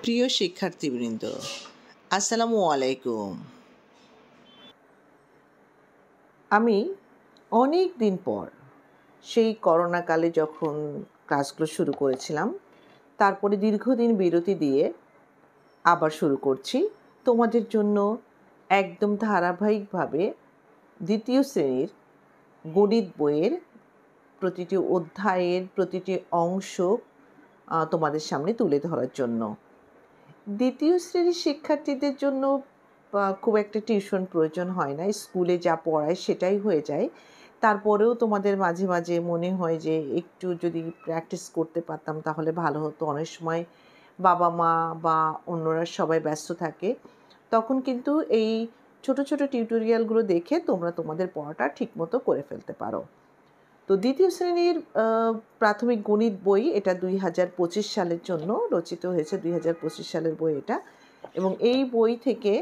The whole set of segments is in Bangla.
প্রিয় শিক্ষার্থীবৃন্দ, আসসালামু আলাইকুম। আমি অনেক দিন পর সেই করোনাকালে যখন ক্লাসগুলো শুরু করেছিলাম, তারপরে দীর্ঘদিন বিরতি দিয়ে আবার শুরু করছি তোমাদের জন্য একদম ধারাবাহিকভাবে দ্বিতীয় শ্রেণীর গণিত বইয়ের প্রতিটি অধ্যায়ের প্রতিটি অংশ তোমাদের সামনে তুলে ধরার জন্য। দ্বিতীয় শ্রেণীর শিক্ষার্থীদের জন্য খুব একটা টিউশন প্রয়োজন হয় না, স্কুলে যা পড়ায় সেটাই হয়ে যায়। তারপরেও তোমাদের মাঝে মাঝে মনে হয় যে একটু যদি প্র্যাকটিস করতে পারতাম তাহলে ভালো হতো। অনেক সময় বাবা মা বা অন্যরা সবাই ব্যস্ত থাকে, তখন কিন্তু এই ছোট ছোট টিউটোরিয়ালগুলো দেখে তোমরা তোমাদের পড়াটা ঠিকমতো করে ফেলতে পারো। তো দ্বিতীয় শ্রেণীর প্রাথমিক গণিত বই, এটা 2025 সালের জন্য রচিত হয়েছে, 2025 সালের বই এটা। এবং এই বই থেকে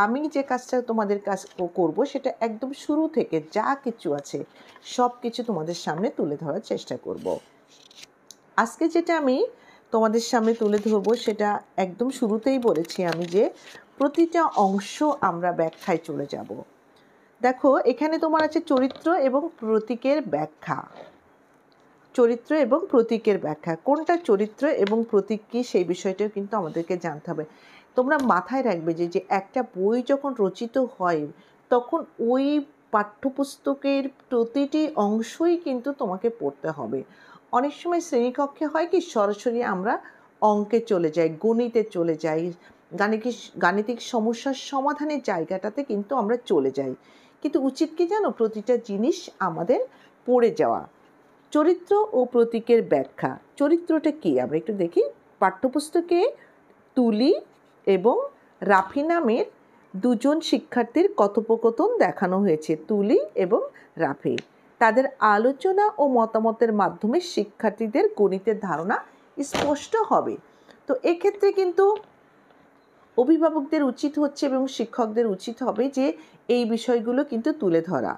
আমি যে কাজটা তোমাদের কাজ করব সেটা একদম শুরু থেকে যা কিছু আছে সব কিছু তোমাদের সামনে তুলে ধরার চেষ্টা করব। আজকে যেটা আমি তোমাদের সামনে তুলে ধরবো সেটা একদম শুরুতেই বলেছি আমি যে প্রতিটা অংশ আমরা ব্যাখ্যায় চলে যাব। দেখো, এখানে তোমার আছে চরিত্র এবং প্রতীকের ব্যাখ্যা। চরিত্র এবং প্রতীকের ব্যাখ্যা, কোনটা চরিত্র এবং প্রতীক কী সেই বিষয়টাও কিন্তু আমাদেরকে জানতে হবে। তোমরা মাথায় রাখবে যে একটা বই যখন রচিত হয় তখন ওই পাঠ্যপুস্তকের প্রতিটি অংশই কিন্তু তোমাকে পড়তে হবে। অনেক সময় শ্রেণীকক্ষে হয় কি, সরাসরি আমরা অঙ্কে চলে যাই, গণিতে চলে যাই, গাণিতিক সমস্যার সমাধানের জায়গাটাতে কিন্তু আমরা চলে যাই। কিন্তু উচিত কি জানো, প্রতিটা জিনিস আমাদের পড়ে যাওয়া। চরিত্র ও প্রতীকের ব্যাখ্যা। চরিত্রটা কি আমরা একটু দেখি। পাঠ্যপুস্তকে তুলি এবং রাফি নামের দুজন শিক্ষার্থীর কথোপকথন দেখানো হয়েছে। তুলি এবং রাফি, তাদের আলোচনা ও মতামতের মাধ্যমে শিক্ষার্থীদের গণিতের ধারণা স্পষ্ট হবে। তো এক্ষেত্রে কিন্তু অভিভাবকদের উচিত হচ্ছে এবং শিক্ষকদের উচিত হবে যে এই বিষয়গুলো কিন্তু তুলে ধরা।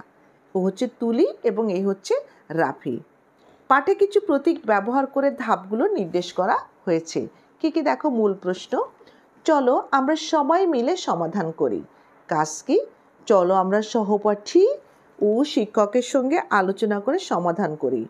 ও হচ্ছে তুলি এবং এই হচ্ছে রাফি। পাঠে কিছু প্রতীক ব্যবহার করে ধাপগুলো নির্দেশ করা হয়েছে। কি কি দেখো, মূল প্রশ্ন, চলো আমরা সবাই মিলে সমাধান করি। কাজ কি? চলো আমরা সহপাঠী ও শিক্ষকের সঙ্গে আলোচনা করে সমাধান করি।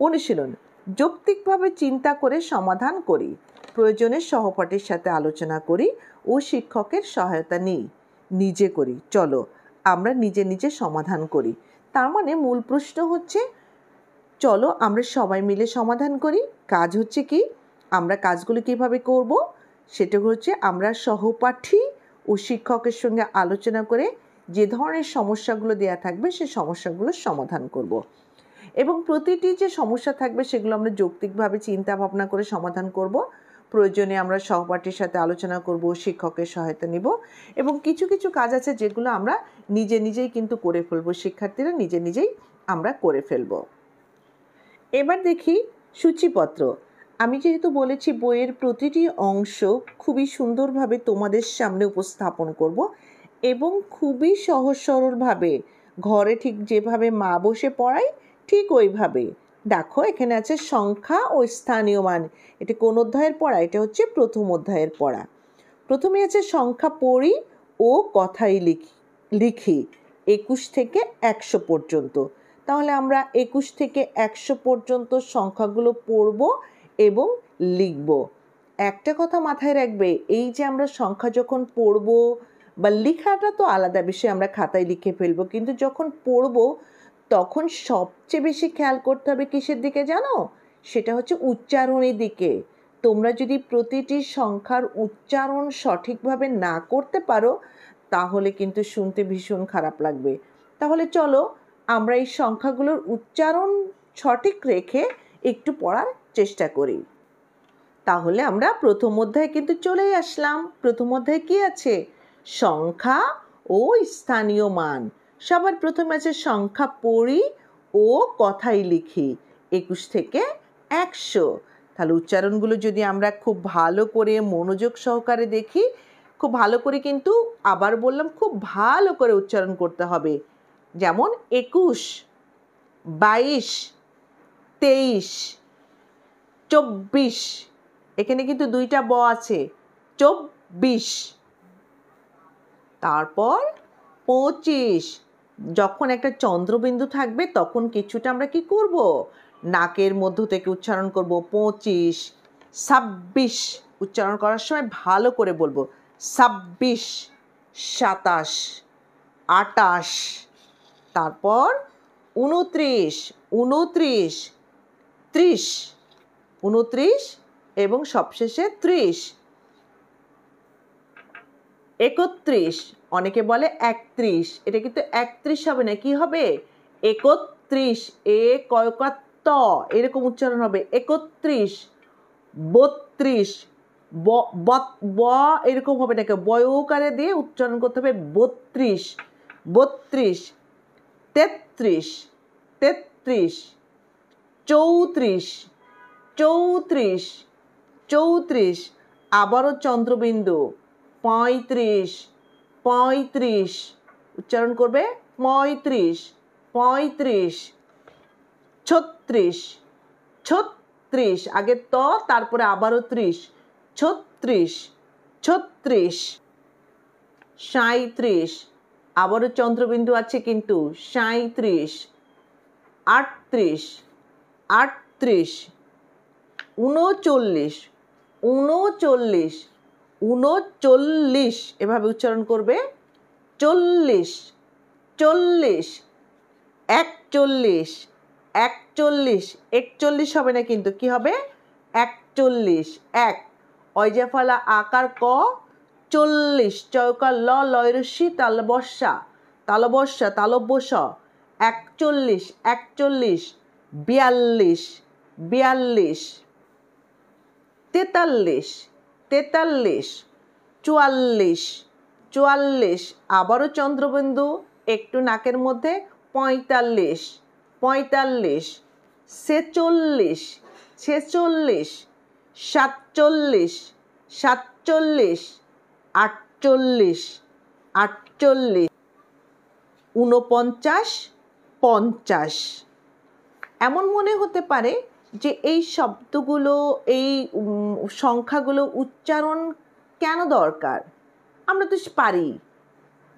অনুশীলন, যৌক্তিকভাবে চিন্তা করে সমাধান করি। প্রয়োজনে সহপাঠীর সাথে আলোচনা করি ও শিক্ষকের সহায়তা নিই। নিজে করি, চলো আমরা নিজে নিজে সমাধান করি। তার মানে মূল প্রশ্ন হচ্ছে চলো আমরা সবাই মিলে সমাধান করি। কাজ হচ্ছে কি, আমরা কাজগুলো কিভাবে করব, সেটা হচ্ছে আমরা সহপাঠী ও শিক্ষকের সঙ্গে আলোচনা করে যে ধরনের সমস্যাগুলো দেয়া থাকবে সেই সমস্যাগুলোর সমাধান করব। এবং প্রতিটি যে সমস্যা থাকবে সেগুলো আমরা যৌক্তিকভাবে চিন্তা ভাবনা করে সমাধান করব। প্রয়োজনে আমরা সহপাঠীর সাথে আলোচনা করব, শিক্ষকের সহায়তা নিব। এবং কিছু কিছু কাজ আছে যেগুলো আমরা নিজে নিজেই কিন্তু করে ফেলবো, শিক্ষার্থীরা নিজে নিজেই আমরা করে ফেলবো। এবার দেখি সূচিপত্র। আমি যেহেতু বলেছি বইয়ের প্রতিটি অংশ খুবই সুন্দরভাবে তোমাদের সামনে উপস্থাপন করব এবং খুবই সহজ সরলভাবে, ঘরে ঠিক যেভাবে মা বসে পড়ায় ঠিক ওইভাবে। দেখো, এখানে আছে সংখ্যা ও স্থানীয় মান। এটা কোন অধ্যায়ের পড়া? এটা হচ্ছে প্রথম অধ্যায়ের পড়া। প্রথমে আছে সংখ্যা পড়ি ও কথাই লিখি 21 থেকে 100 পর্যন্ত। তাহলে আমরা 21 থেকে 100 পর্যন্ত সংখ্যাগুলো পড়ব এবং লিখব। একটা কথা মাথায় রাখবে, এই যে আমরা সংখ্যা যখন পড়ব বা লেখাটা তো আলাদা বিষয়, আমরা খাতায় লিখে ফেলবো, কিন্তু যখন পড়ব তখন সবচেয়ে বেশি খেয়াল করতে হবে কিসের দিকে জানো? সেটা হচ্ছে উচ্চারণের দিকে। তোমরা যদি প্রতিটি সংখ্যার উচ্চারণ সঠিকভাবে না করতে পারো তাহলে কিন্তু শুনতে ভীষণ খারাপ লাগবে। তাহলে চলো আমরা এই সংখ্যাগুলোর উচ্চারণ সঠিক রেখে একটু পড়ার চেষ্টা করি। তাহলে আমরা প্রথম অধ্যায়ে কিন্তু চলেই আসলাম। প্রথম অধ্যায়ে কি আছে? সংখ্যা ও স্থানীয় মান। সবার প্রথমে আছে সংখ্যা পড়ি ও কথাই লিখি 21 থেকে 100। তাহলে উচ্চারণগুলো যদি আমরা খুব ভালো করে মনোযোগ সহকারে দেখি, খুব ভালো করে, কিন্তু আবার বললাম খুব ভালো করে উচ্চারণ করতে হবে। যেমন 21, 22, 23, 24, এখানে কিন্তু দুইটা ব আছে, 24। তারপর 25। যখন একটা চন্দ্রবিন্দু থাকবে তখন কিছুটা আমরা কি করব, নাকের মধ্য থেকে উচ্চারণ করব 25, 26। উচ্চারণ করার সময় ভালো করে বলবো 26, 27, 28। তারপর 29, 29, 30, 29 এবং সবশেষে 30, 31। অনেকে বলে 31, এটা কিন্তু 31 হবে না, কি হবে 31। এ কয়কাত্ত এরকম উচ্চারণ হবে 31, 32। ব এরকম হবে না, বয়কারে দিয়ে উচ্চারণ করতে হবে 32, 32, 33, 33, 34, 34, 34। আবারও চন্দ্রবিন্দু 35, 35। উচ্চারণ করবে 35, 35, 36, 36। আগে ত, তারপরে আবারও 30, 36, 36, 37। আবারও চন্দ্রবিন্দু আছে কিন্তু 37, 38, 38, 39, 39, 39। এভাবে উচ্চারণ করবে 40, 40, 41, 41, 41 হবে না কিন্তু, কি হবে 41। এক অয়জাফালা আকার ক, 40 চয়কার ল, লয়রসি তালবস্যা, তালবস্যা তালব্যস, 41, 41, 42, 42, 43, 43, 44, 44। আবারও চন্দ্রবিন্দু একটু নাকের মধ্যে 45, 45, 46, 46, 47, 47, 48, 48, 49, 50। এমন মনে হতে পারে যে এই শব্দগুলো, এই সংখ্যাগুলো উচ্চারণ কেন দরকার, আমরা তো পারি।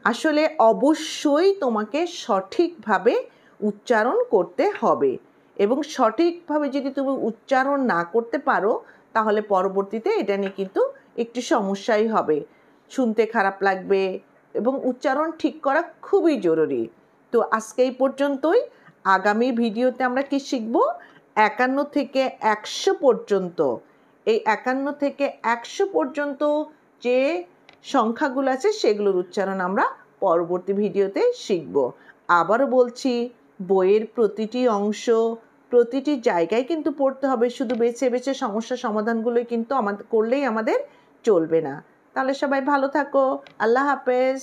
আসলে অবশ্যই তোমাকে সঠিকভাবে উচ্চারণ করতে হবে, এবং সঠিকভাবে যদি তুমি উচ্চারণ না করতে পারো তাহলে পরবর্তীতে এটা নিয়ে কিন্তু একটু সমস্যাই হবে, শুনতে খারাপ লাগবে, এবং উচ্চারণ ঠিক করা খুবই জরুরি। তো আজকে এই পর্যন্তই। আগামী ভিডিওতে আমরা কি শিখব, 51 থেকে 100 পর্যন্ত। এই 51 থেকে 100 পর্যন্ত যে সংখ্যাগুলো আছে সেগুলোর উচ্চারণ আমরা পরবর্তী ভিডিওতে শিখব। আবারও বলছি, বইয়ের প্রতিটি অংশ, প্রতিটি জায়গায় কিন্তু পড়তে হবে, শুধু বেছে বেছে সমস্যা সমাধানগুলোই কিন্তু আমাদের করলেই আমাদের চলবে না। তাহলে সবাই ভালো থাকো, আল্লাহ হাফেজ।